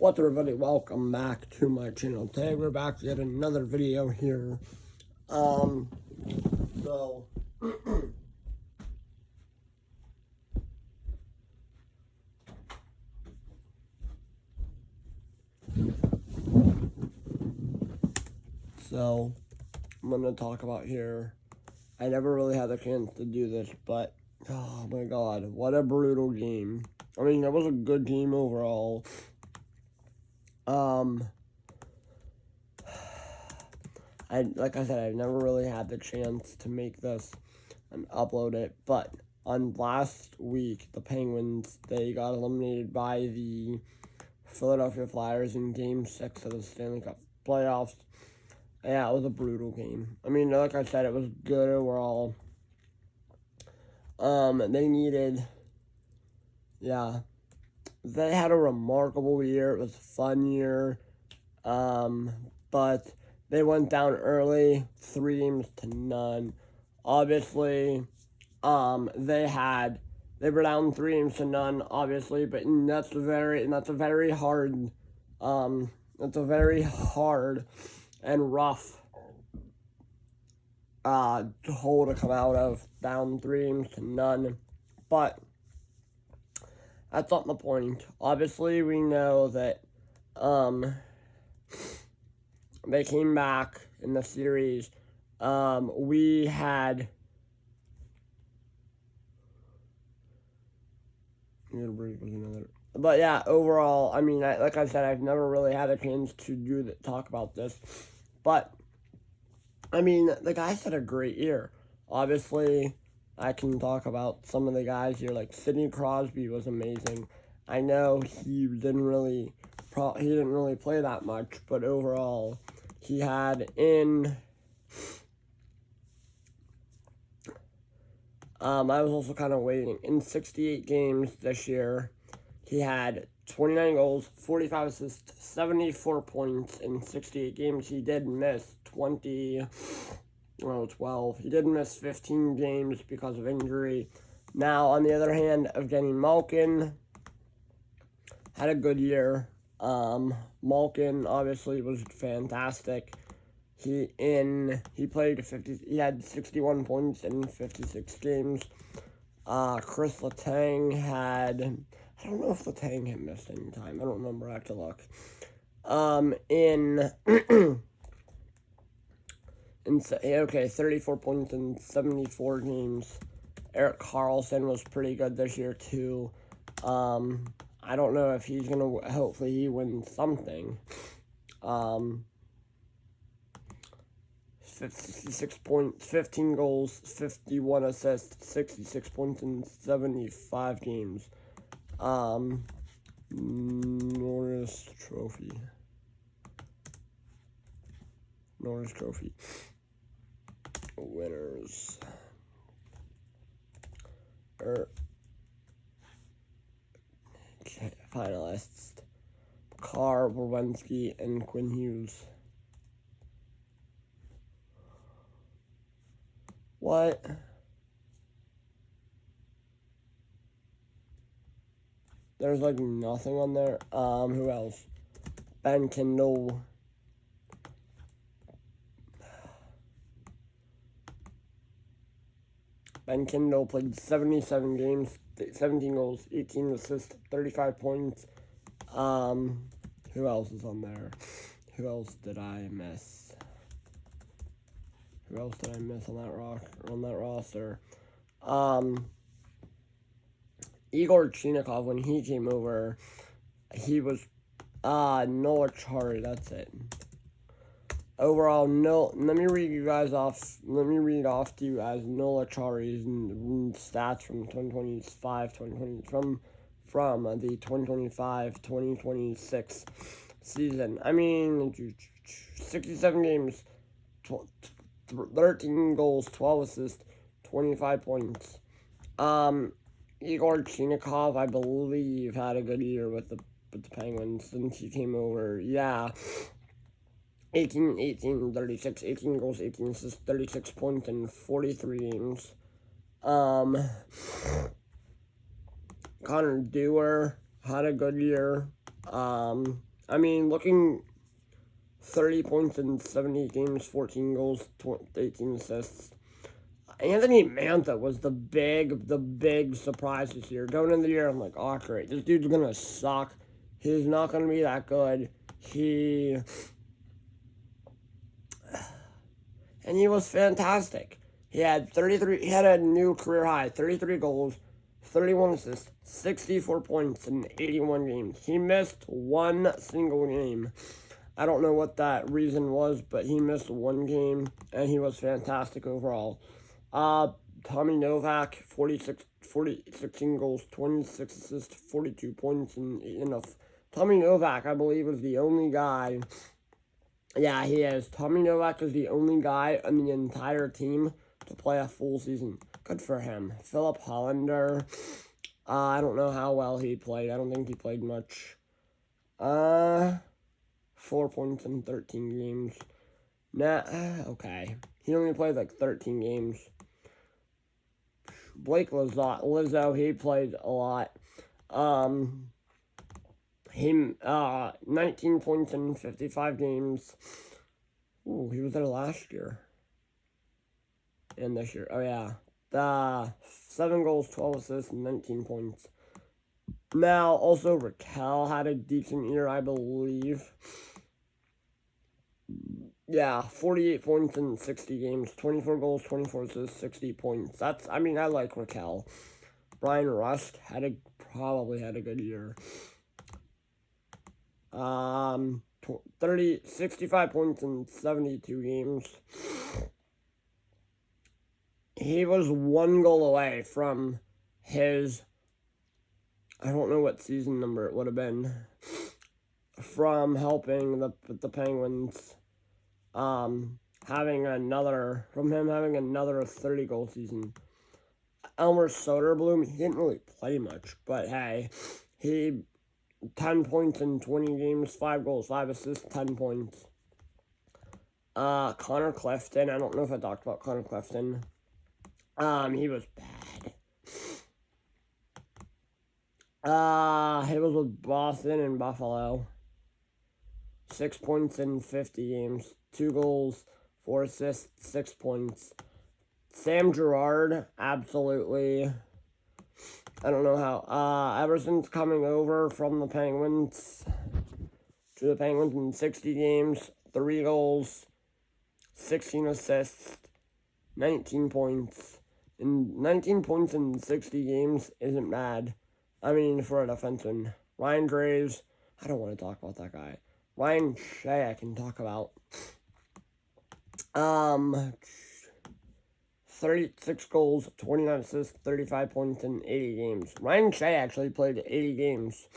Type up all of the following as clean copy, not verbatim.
What's up, everybody? Welcome back to my channel. Today we're back to yet another video here. So I'm gonna talk about here. I never really had a chance to do this, but oh my god, what a brutal game. I mean, it was a good game overall. Like I said, I've never really had the chance to make this and upload it, but on last week, the Penguins, they got eliminated by the Philadelphia Flyers in Game 6 of the Stanley Cup playoffs. Yeah, it was a brutal game. I mean, like I said, it was good overall. They had a remarkable year. It was a fun year. But they went down early, 3-0. Obviously, they were down 3-0, obviously, but that's a very hard and rough hole to come out of, down 3-0. But that's not the point. Obviously, we know that they came back in the series. But yeah, overall, I mean, like I said, I've never really had a chance to talk about this. But, I mean, the guys had a great year. Obviously, I can talk about some of the guys here, like Sidney Crosby was amazing. I know he didn't really play that much, but overall, he had I was also kind of waiting. In 68 games this year, he had 29 goals, 45 assists, 74 points in 68 games. He did miss 12. He did miss 15 games because of injury. Now, on the other hand, Evgeny Malkin had a good year. Malkin obviously was fantastic. He had 61 points in 56 games. Chris Letang I don't know if Letang had missed any time. I don't remember. I have to look. 34 points in 74 games. Erik Karlsson was pretty good this year too. I don't know if he's gonna. Hopefully, he wins something. 56 points, 15 goals, 51 assists, 66 points in 75 games. Norris Trophy. Winners. Finalists. Carr, Werenski, and Quinn Hughes. What? There's like nothing on there. Who else? Ben Kendall. Ben Kendall played 77 games, 17 goals, 18 assists, 35 points. Who else is on there? Who else did I miss? On that roster? Igor Chinikov, when he came over, he was Noah Chari, that's it. Overall, let me read off to you as Noah Chari's stats from 2025-2026 season. I mean, 67 games, 13 goals, 12 assists, 25 points. Igor Chinikov, I believe, had a good year with the Penguins since he came over. Yeah. 18 goals, 18 assists, 36 points in 43 games. Connor Dewar had a good year. I mean, looking 30 points in 70 games, 14 goals, 18 assists. Anthony Mantha was the big surprise this year. Going into the year, I'm like, oh, great. This dude's going to suck. He's not going to be that good. And he was fantastic. He had a new career high, 33 goals, 31 assists, 64 points in 81 games. He missed one single game. I don't know what that reason was, but he missed one game, and he was fantastic overall. Tommy Novak, 16 goals, 26 assists, 42 points, and Tommy Novak, I believe, was the only guy. Yeah, he is. Tommy Novak is the only guy on the entire team to play a full season. Good for him. Philip Hollander, I don't know how well he played. I don't think he played much. 4 points in 13 games. Okay. He only played like 13 games. Blake Lizzo, he played a lot. 19 points in 55 games. Ooh, he was there last year. And this year. Oh, yeah. 7 goals, 12 assists, 19 points. Now, also, Raquel had a decent year, I believe. Yeah, 48 points in 60 games, 24 goals, 24 assists, 60 points. I like Raquel. Brian Rust probably had a good year. 65 points in 72 games. He was 1 goal away from his, I don't know what season number it would have been, from helping the Penguins, having another 30-goal season. Elmer Soderblom, he didn't really play much, but hey, he 10 points in 20 games, 5 goals, 5 assists, 10 points. Connor Clifton, I don't know if I talked about Connor Clifton. He was bad. He was with Boston and Buffalo. 6 points in 50 games, 2 goals, 4 assists, 6 points. Sam Girard, absolutely. I don't know how. Ever since coming over from the Penguins to the Penguins in 60 games, 3 goals, 16 assists, 19 points. And 19 points in 60 games isn't bad. I mean, for a defenseman. Ryan Graves, I don't want to talk about that guy. Ryan Shea I can talk about. 36 goals, 29 assists, 35 points in 80 games. Ryan Shea actually played 80 games.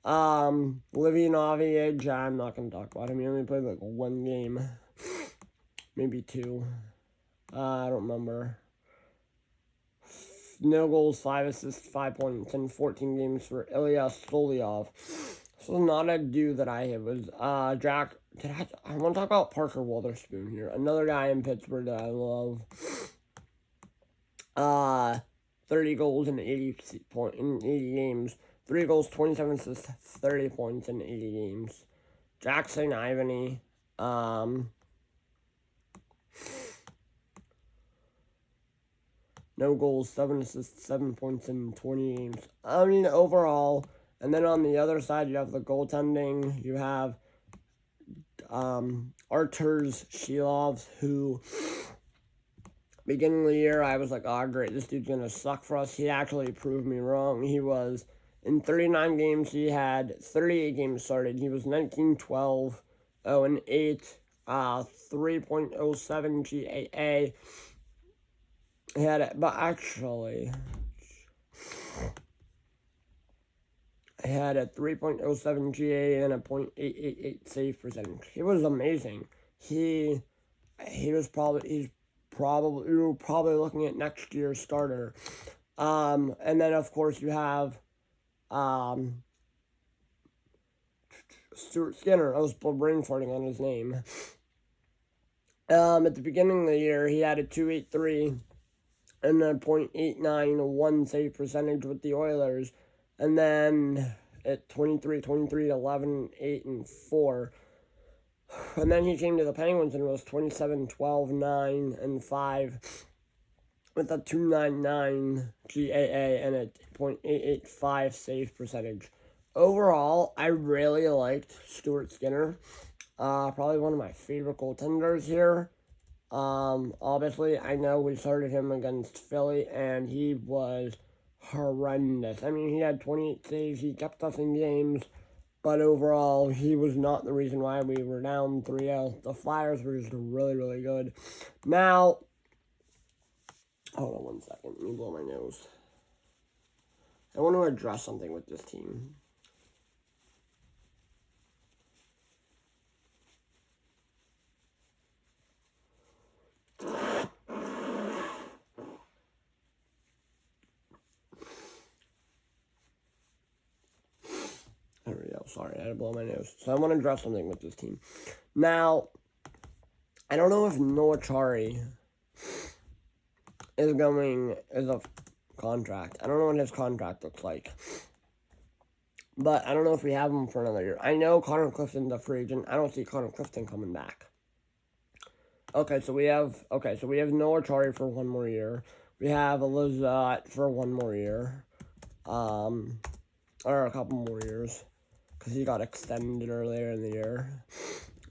Livianovic, I'm not going to talk about him. He only played like 1 game. Maybe 2. I don't remember. No goals, 5 assists, 5 points in 14 games for Ilya Stolyov. So not a dude that I hit was Jack. I want to talk about Parker Wotherspoon here. Another guy in Pittsburgh that I love. 30 goals in 80 games. 3 goals, 27 assists, 30 points in 80 games. Jack St. Ivany. No goals, 7 assists, 7 points in 20 games. I mean, overall. And then on the other side, you have the goaltending. You have Arturs Shilovs, who, beginning of the year, I was like, oh, great, this dude's going to suck for us. He actually proved me wrong. He was, in 39 games, he had 38 games started. He was 19-12, 0-8, 3.07 GAA. He had it, but actually, he had a 3.07 GA and a .888 save percentage. He was amazing. He's probably looking at next year's starter. And then of course you have Stuart Skinner. I was brain farting on his name. At the beginning of the year, he had a 2.83 and a .891 save percentage with the Oilers. And then at 23, 11, 8, and 4. And then he came to the Penguins and was 27, 12, 9, and 5 with a .299 GAA and a .885 save percentage. Overall, I really liked Stuart Skinner. Probably one of my favorite goaltenders here. Obviously, I know we started him against Philly, and he was horrendous. I mean, he had 28 saves, he kept us in games, but overall, he was not the reason why we were down 3-0. The Flyers were just really, really good. Now, hold on one second, let me blow my nose. I want to address something with this team. There we go. Sorry, I had to blow my nose. So I want to address something with this team. Now, I don't know if Noah Chari is a contract. I don't know what his contract looks like. But I don't know if we have him for another year. I know Connor Clifton's a free agent. I don't see Connor Clifton coming back. So we have Noah Chari for 1 more year. We have Elizabeth for 1 more year. Or a couple more years. Because he got extended earlier in the year.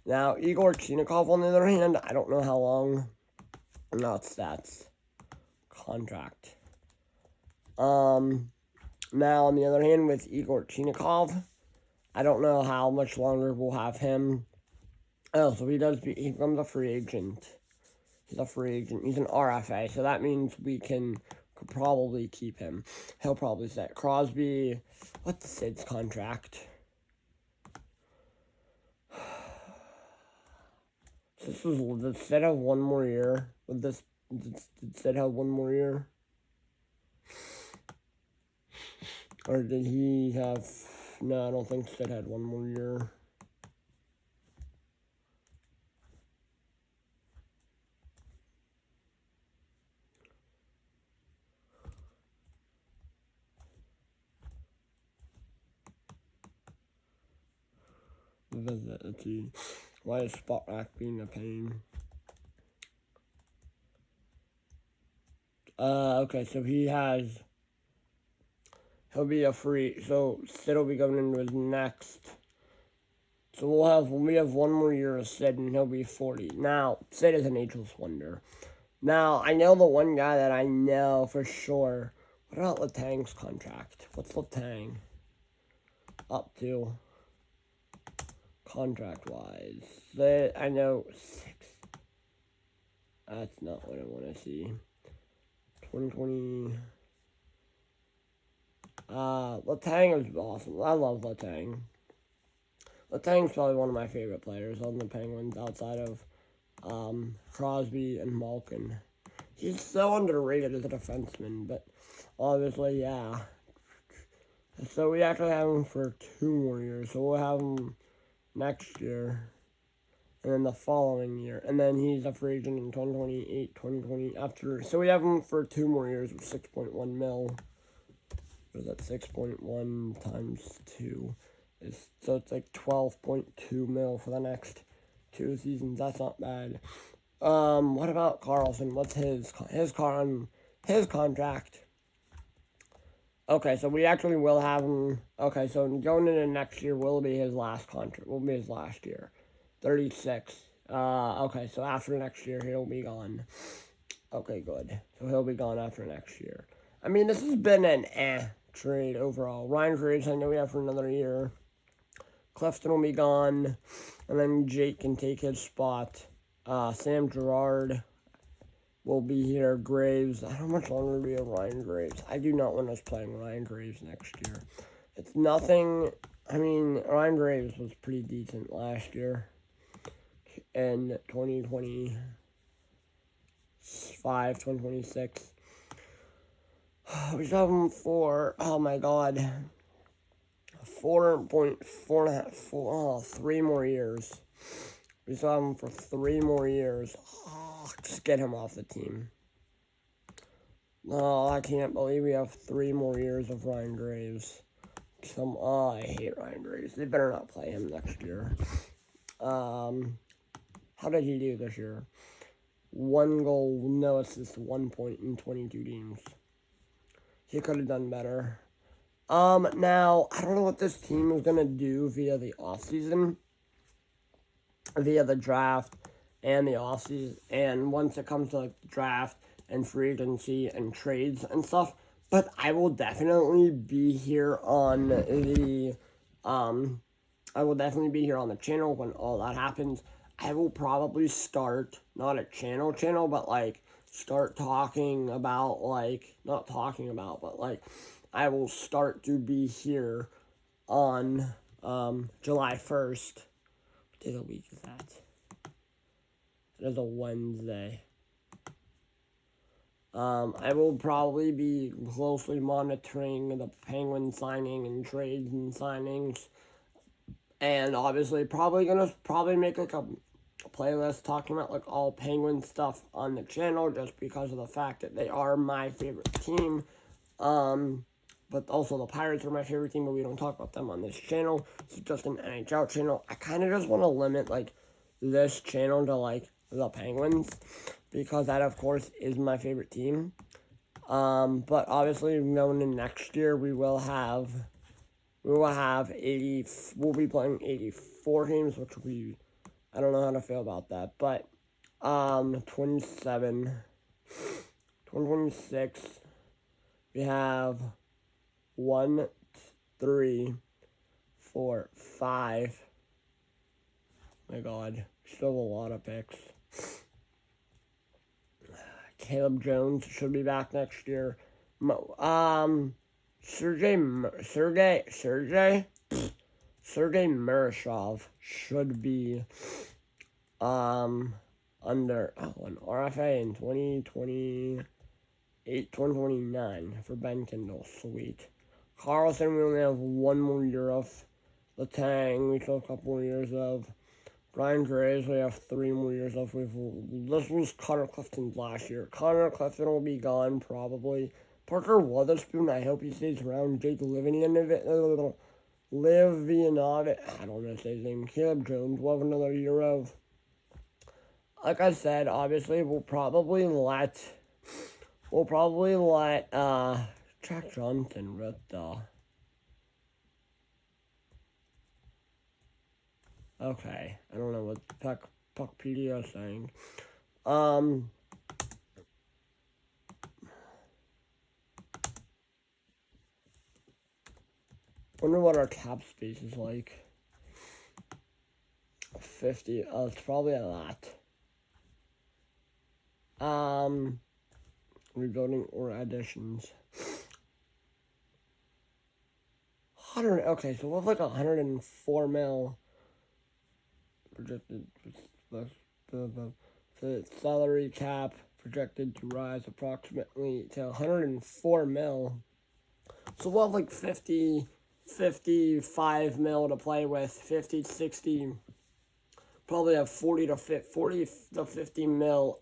Now, Igor Chinikov, on the other hand, I don't know how long. Not stats. Contract. Now, on the other hand, with Igor Chinikov, I don't know how much longer we'll have him. Oh, so he becomes a free agent. He's a free agent. He's an RFA, so that means we could probably keep him. He'll probably stay. Crosby, what's Sid's contract? Did Sid have 1 more year? Did Sid have 1 more year? Or did he have... No, I don't think Sid had 1 more year. Let's see. Why is Spot Rack being a pain? Okay, so he'll be a free, so Sid will be going into his next. So we have 1 more year of Sid, and he'll be 40. Now, Sid is an ageless wonder. Now, I know the one guy that I know for sure. What about Letang's contract? What's Letang up to? Contract-wise. I know 6. That's not what I want to see. 2020. Letang is awesome. I love Letang. Letang's probably one of my favorite players on the Penguins outside of Crosby and Malkin. He's so underrated as a defenseman, but obviously, yeah. So we actually have him for 2 more years. So we'll have him next year, and then the following year, and then he's a free agent in 2028, 2020 after. So we have him for 2 more years with 6.1 mil. What is that? 6.1 times 2 so it's like 12.2 mil for the next 2 seasons. That's not bad. What about Carlson? What's his contract? Okay, so we actually will have him. Okay, so going into next year will be his last contract. Will be his last year. 36. Okay, so after next year, he'll be gone. Okay, good. So he'll be gone after next year. I mean, this has been an trade overall. Ryan Graves, I know we have for another year. Clifton will be gone. And then Jake can take his spot. Sam Girard will be here. Graves. How much longer do we have Ryan Graves? I do not want us playing Ryan Graves next year. It's nothing. I mean, Ryan Graves was pretty decent last year. In 2025, 2026. We still have him for, oh my god, 3 more years. We still have him for 3 more years. Oh, just get him off the team. Oh, I can't believe we have 3 more years of Ryan Graves. I hate Ryan Graves. They better not play him next year. How did he do this year? 1 goal, no assist, 1 point in 22 games. He could have done better. Now, I don't know what this team is going to do via the offseason, via the draft and the offseason, and once it comes to like the draft and free agency and trades and stuff. But I will definitely be here on the, I will definitely be here on the channel when all that happens. I will probably start, not a channel, but like start talking about like, not talking about, but like I will start to be here on July 1st. What day of the week is that? It is a Wednesday. I will probably be closely monitoring the Penguin signing and trades and signings. And obviously probably make like a playlist talking about like all Penguin stuff on the channel just because of the fact that they are my favorite team. But also the Pirates are my favorite team, but we don't talk about them on this channel. It's just an NHL channel. I kind of just want to limit like this channel to like the Penguins because that of course is my favorite team. But obviously going into next year we'll be playing 84 games, which I don't know how to feel about that, but 2026 we have 1, 3, 4, 5. My God, still a lot of picks. Caleb Jones should be back next year. Sergei Murashov should be under an RFA in 2029 for Ben Kendall. Sweet. Carlson, we only have 1 more year of. Letang, we still have a couple more years of. Brian Graves, we have 3 more years of. This was Connor Clifton's last year. Connor Clifton will be gone probably. Parker Wotherspoon, I hope he stays around. Jake Livianov, I don't know his name. Caleb Jones will have another year of. Like I said, obviously we'll probably let Jack Johnson rip the. Okay, I don't know what Puckpedia is saying. Wonder what our cap space is like. 50. It's probably a lot. Rebuilding or additions. 100. Okay, so we'll have like 104 mil. Projected. The salary cap projected to rise approximately to 104 mil. So we'll have like 55 mil to play with, 50, 60, probably have 40 to 50 mil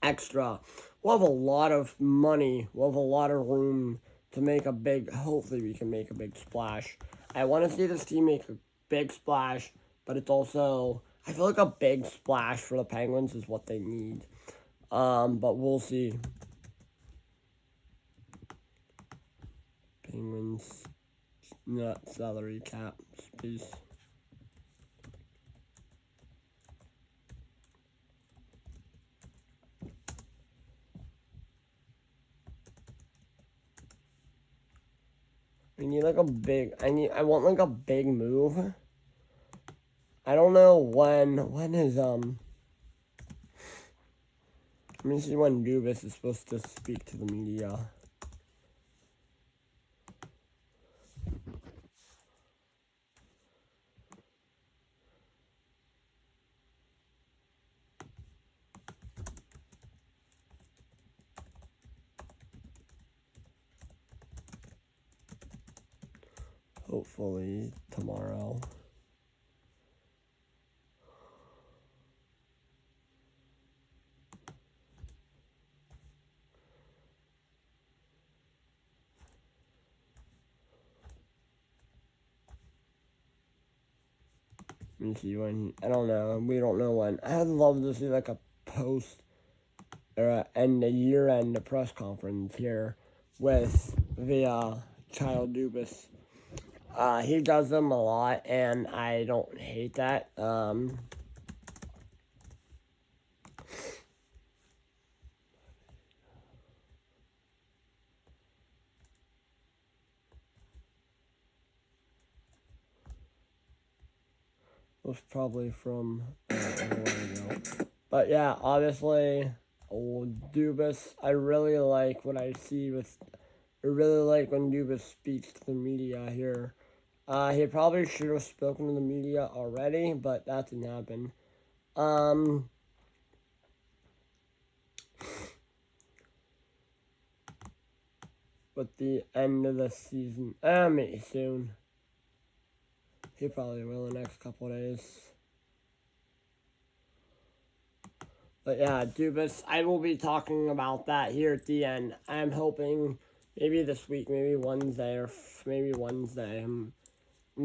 extra. We'll have a lot of money. We'll have a lot of room to make hopefully we can make a big splash. I want to see this team make a big splash, but it's also, I feel like a big splash for the Penguins is what they need. But we'll see. Penguins, not salary cap space. We need like a big, I want like a big move. I don't know when is, let me see when Dubas is supposed to speak to the media. Hopefully tomorrow. Let me see when I don't know. We don't know when. I'd love to see like a post or end a year-end press conference here with the Child Dubas. He does them a lot, and I don't hate that. Was probably from a while ago. But yeah, obviously, Dubas, I really like what I see with. I really like when Dubas speaks to the media here. He probably should have spoken to the media already, but that didn't happen. With the end of the season, maybe soon. He probably will in the next couple of days. But yeah, Dubas, I will be talking about that here at the end. I'm hoping maybe this week, maybe Wednesday, or maybe Wednesday. I'm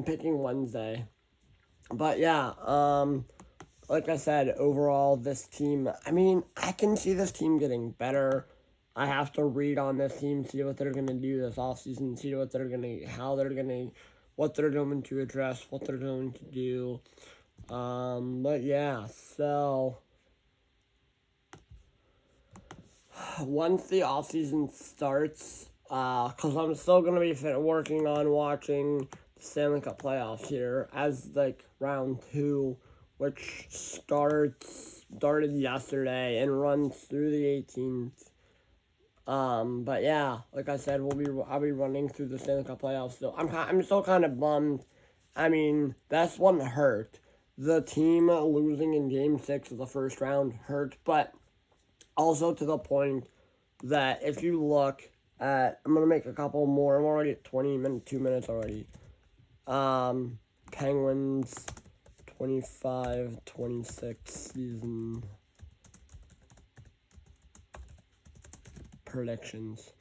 picking Wednesday. But yeah, like I said, overall, this team, I mean, I can see this team getting better. I have to read on this team, see what they're going to do this offseason, see what they're going to, how they're going to, what they're going to address, what they're going to do. But yeah, so once the offseason starts, because I'm still going to be working on watching the Stanley Cup playoffs here as like round 2, which started yesterday and runs through the 18th. But yeah, like I said, I'll be running through the Stanley Cup playoffs still. I'm still kind of bummed. I mean, that's one hurt. The team losing in Game 6 of the first round hurt, but also to the point that if you look at, I'm going to make a couple more. I'm already at 2 minutes already. Penguins 25-26 season predictions.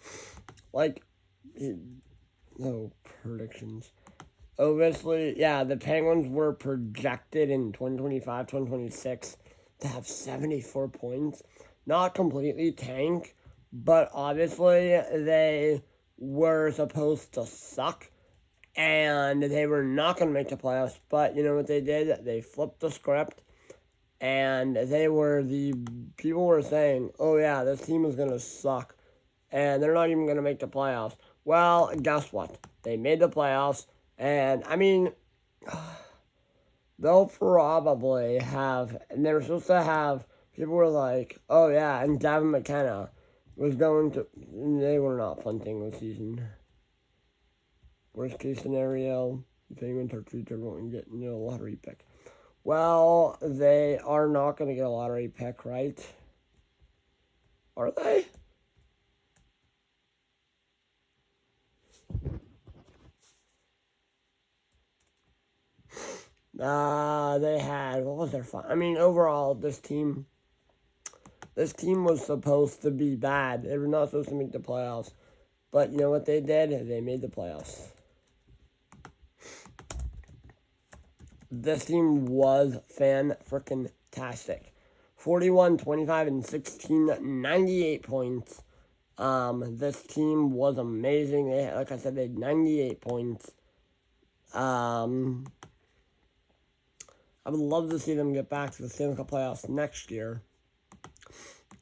No predictions. Obviously, yeah, the Penguins were projected in 2025-2026 to have 74 points. Not completely tank, but obviously they were supposed to suck, and they were not going to make the playoffs. But you know what they did? They flipped the script, and people were saying, oh yeah, this team is going to suck, and they're not even going to make the playoffs. Well, guess what? They made the playoffs, and I mean, they'll probably have, and they were supposed to have, people were like, oh yeah, and Davin McKenna was going to, they were not punting the season. Worst case scenario, the Penguins are 3-2 and get a lottery pick. Well, they are not going to get a lottery pick, right? Are they? They had, what was their fun? I mean, overall, this team was supposed to be bad. They were not supposed to make the playoffs. But you know what they did? They made the playoffs. This team was fan-frickin-tastic. 41, 25, and 16, 98 points. This team was amazing. Like I said, they had 98 points. I would love to see them get back to the Stanley Cup playoffs next year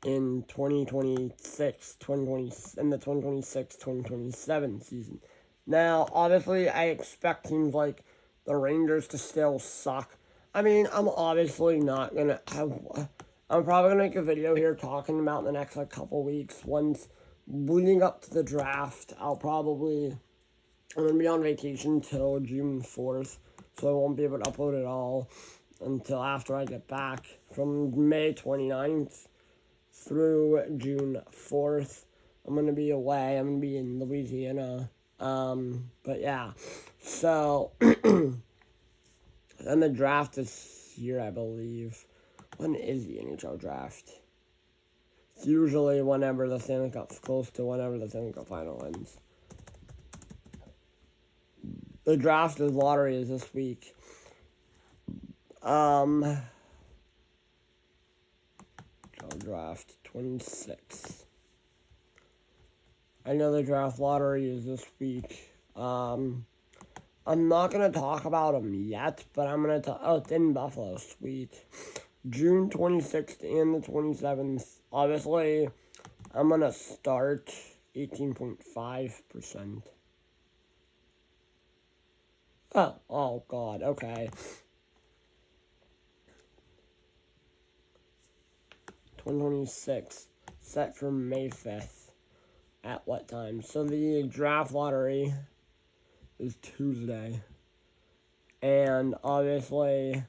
in 2026, in the 2026-2027 season. Now, obviously, I expect teams like the Rangers to still suck. I mean, I'm obviously not going to have... I'm probably going to make a video here talking about the next couple weeks. Once leading up to the draft, I'm going to be on vacation till June 4th, so I won't be able to upload it all until after I get back from May 29th through June 4th. I'm going to be away. I'm going to be in Louisiana. But yeah, so, and the draft is here, I believe. When is the NHL draft? It's usually whenever the Stanley Cup's close to whenever the Stanley Cup final ends. The draft is lottery is this week. Draft 26. I know the draft lottery is this week. I'm not going to talk about them yet, but I'm going to talk. Oh, it's in Buffalo. Sweet. June 26th and the 27th. Obviously, I'm going to start 18.5%. Oh, God. Okay. 2026. Set for May 5th. At what time? So the draft lottery is Tuesday. And obviously,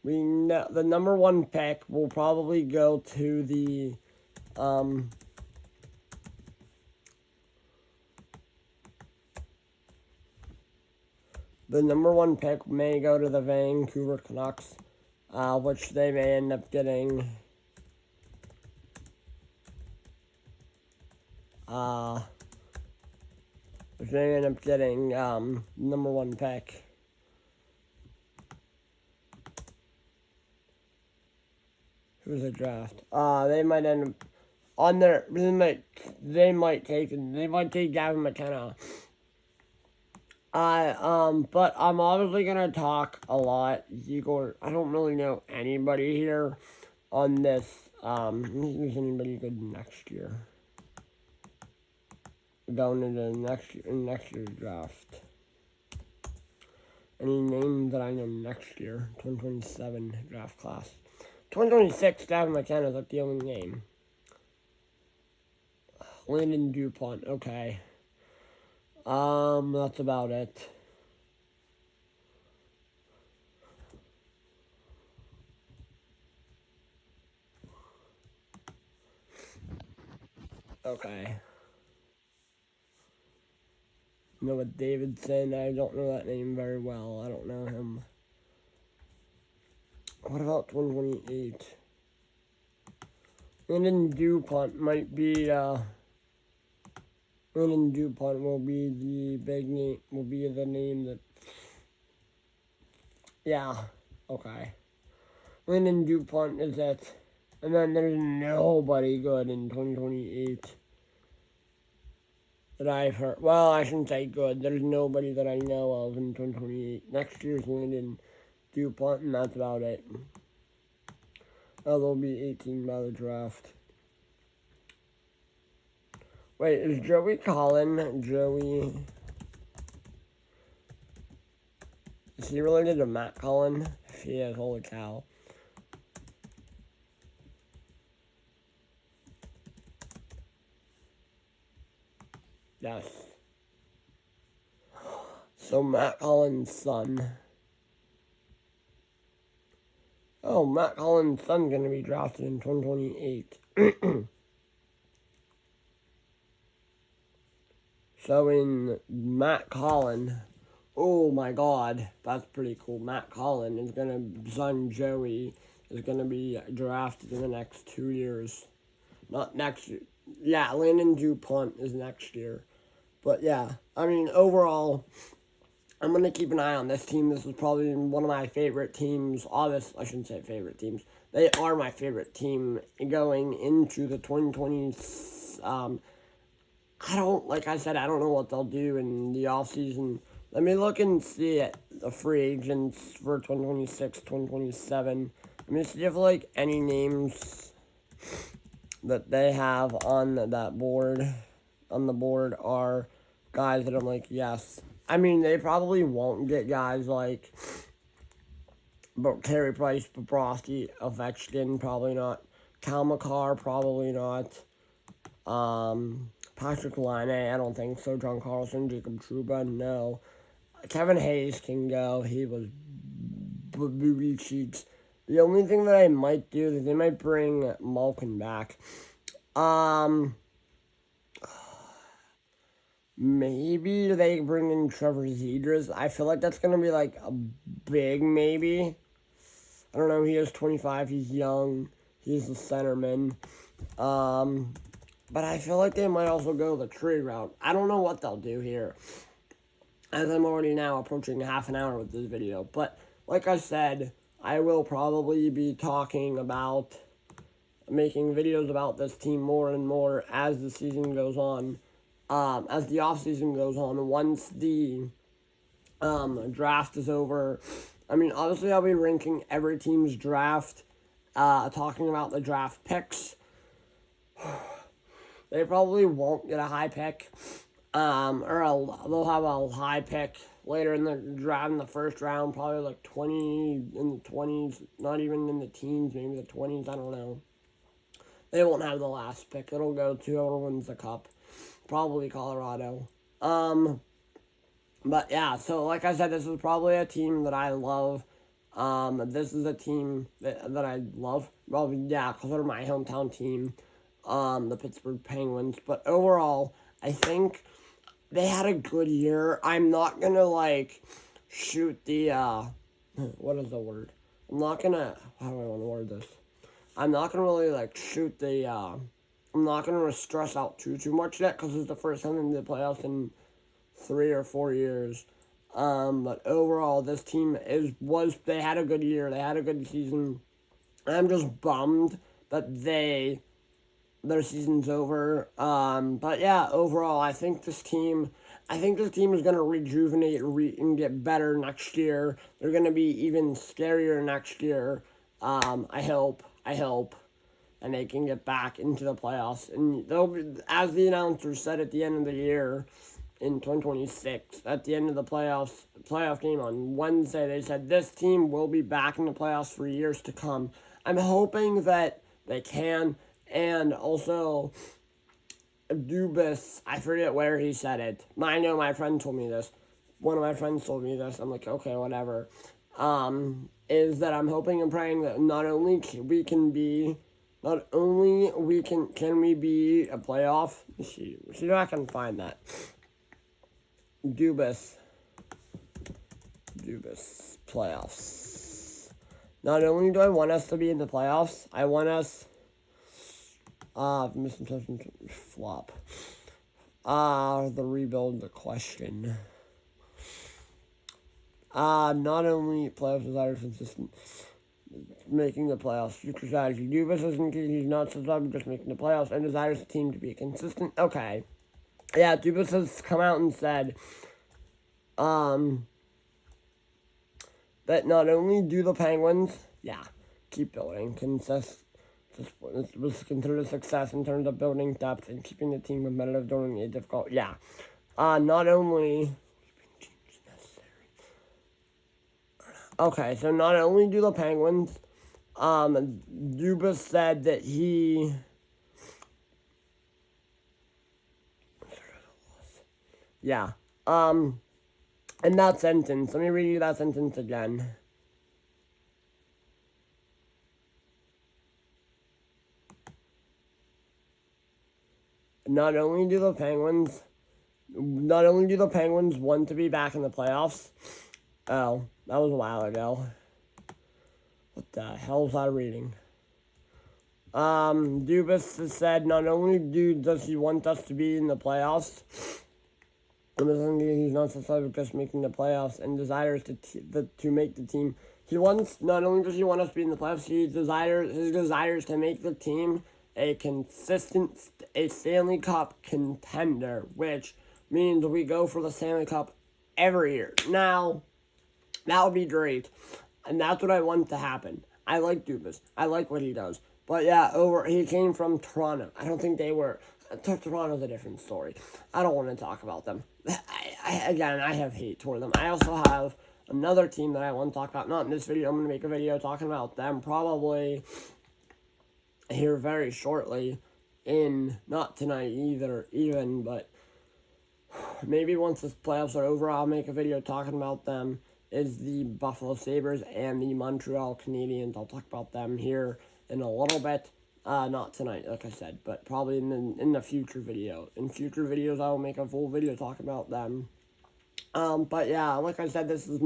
we know the number one pick will probably go to the number one pick may go to the Vancouver Canucks, which they may end up getting number one pick. Who's the draft? They might end up on their. They might take Gavin McKenna. But I'm obviously gonna talk a lot. Igor, I don't really know anybody here on this. Who's anybody good next year? Going into next year's draft. Any names that I know next year? 2027 draft class. 2026, Gavin McKenna is like the only name. Landon DuPont, okay. That's about it. Okay. Noah Davidson, I don't know that name very well. I don't know him. What about 2028? Landon DuPont might be, Landon DuPont will be the big name, will be the name that, yeah, okay. Landon DuPont is it. And then there's nobody good in 2028 that I've heard. Well, I shouldn't say good. There's nobody that I know of in 2028. Next year's Landon DuPont, and that's about it. Oh, they'll be 18 by the draft. Wait, is Joey Collin? Is he related to Matt Collin? If he is, holy cow. Yes. So Matt Collins' son. Oh, Matt Collins' son's going to be drafted in 2028. So in Matt Collin, oh my God, that's pretty cool. Matt Collin is son Joey is going to be drafted in the next 2 years. Not next year. Yeah, Landon DuPont is next year. But yeah, I mean, overall, I'm going to keep an eye on this team. This is probably one of my favorite teams. Obviously, I shouldn't say favorite teams. They are my favorite team going into the 2020. Like I said, I don't know what they'll do in the offseason. Let me look and see at the free agents for 2026, 2027. Let me see if, like, any names that they have on that board, are guys that I'm like, yes. I mean, they probably won't get guys like Carey Price, Bobrovsky, Ovechkin, probably not. Cal McCarr, probably not. Patrick Laine, I don't think so. John Carlson, Jacob Trouba, no. Kevin Hayes can go. He was booty cheeks. The only thing that I might do is they might bring Malkin back. Maybe they bring in Trevor Zegras. I feel like that's going to be like a big maybe. I don't know. He is 25. He's young. He's a centerman. But I feel like they might also go the trade route. I don't know what they'll do here, as I'm already now approaching half an hour with this video. But like I said, I will probably be making videos about this team more and more as the season goes on, as the off season goes on. Once the draft is over, I mean, obviously I'll be ranking every team's draft, talking about the draft picks. They probably won't get a high pick, they'll have a high pick later in the draft in the first round, probably like 20 in the 20s, not even in the teens, maybe the 20s, I don't know. They won't have the last pick. It'll go to whoever wins the cup, probably Colorado. But yeah, so like I said, this is probably a team that I love. This is a team that I love. Well, yeah, because they're my hometown team, the Pittsburgh Penguins. But overall, I think they had a good year. I'm not gonna shoot the what is the word? I'm not gonna how do I want to word this? I'm not gonna really shoot the I'm not gonna stress out too much yet because it's the first time in the playoffs in 3 or 4 years. But overall, this team they had a good year. They had a good season. I'm just bummed that their season's over. But yeah, overall, I think this team is gonna rejuvenate and get better next year. They're gonna be even scarier next year. I hope, and they can get back into the playoffs. And they'll be, as the announcer said at the end of the year, in 2026, at the end of the playoff game on Wednesday, they said this team will be back in the playoffs for years to come. I'm hoping that they can, and also Dubas, I forget where he said it. I know my friend told me this. One of my friends told me this. I'm like, okay, whatever. Is that I'm hoping and praying that not only can we be a playoff. See if I can find that. Dubas playoffs. Not only do I want us to be in the playoffs, I want us flop. The rebuild, the question. Not only playoffs desires consistent making the playoffs, future strategy. Dubas isn't he's not subscribed just making the playoffs and desires the team to be consistent. Okay. Yeah, Dubas has come out and said that not only do the Penguins, keep building. This was considered a success in terms of building depth and keeping the team competitive during a difficult, not only, okay, so not only do the Penguins, Dubas said that he, in that sentence, let me read you that sentence again. Not only do the Penguins want to be back in the playoffs. Oh, that was a while ago. What the hell was I reading? Dubas has said not only does he want us to be in the playoffs, he's not satisfied with just making the playoffs and desires to make the team. He wants, not only does he want us to be in the playoffs, his desires to make the team a Stanley Cup contender, which means we go for the Stanley Cup every year. Now, that would be great, and that's what I want to happen. I like Dubas. I like what he does. But he came from Toronto. I don't think they were. Toronto's a different story. I don't want to talk about them. I have hate toward them. I also have another team that I want to talk about. Not in this video. I'm going to make a video talking about them probably here very shortly. Not tonight even, but maybe once the playoffs are over, I'll make a video talking about them. Is the Buffalo Sabres and the Montreal Canadiens. I'll talk about them here in a little bit. Not tonight, like I said, but probably in the future video. In future videos, I will make a full video talking about them. But yeah, like I said, this is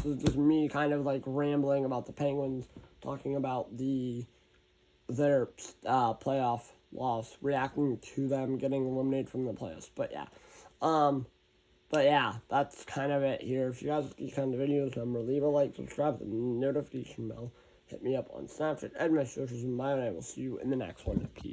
just me kind of rambling about the Penguins, talking about their playoff loss, reacting to them getting eliminated from the playoffs. But yeah, But yeah, that's kind of it here. If you guys like these kind of videos, remember, leave a like, subscribe, and the notification bell. Hit me up on Snapchat and my socials and bio, and I will see you in the next one. Peace.